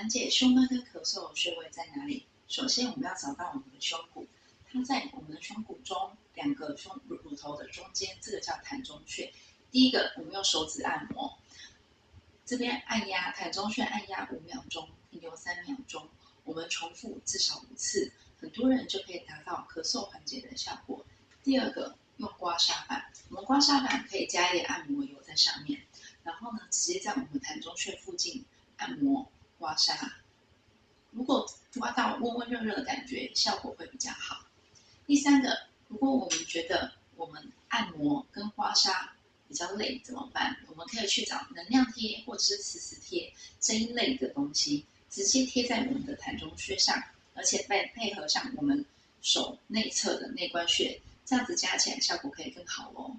缓解胸闷跟咳嗽的穴位在哪里？首先，我们要找到我们的胸骨，它在我们的胸骨中两个胸乳头的中间，这个叫膻中穴。第一个，我们用手指按摩，这边按压膻中穴，按压5秒钟，停留3秒钟，我们重复至少5次，很多人就可以达到咳嗽缓解的效果。第二个，用刮痧板，我们刮痧板可以加一点按摩油在上面，然后呢，直接在我们膻中穴附近按摩刮痧。如果刮到温温热热的感觉，效果会比较好。第三个，如果我们觉得我们按摩跟刮痧比较累怎么办？我们可以去找能量贴或者是磁石贴这一类的东西，直接贴在我们的膻中穴上，而且配合上我们手内侧的内关穴，这样子加起来效果可以更好哦。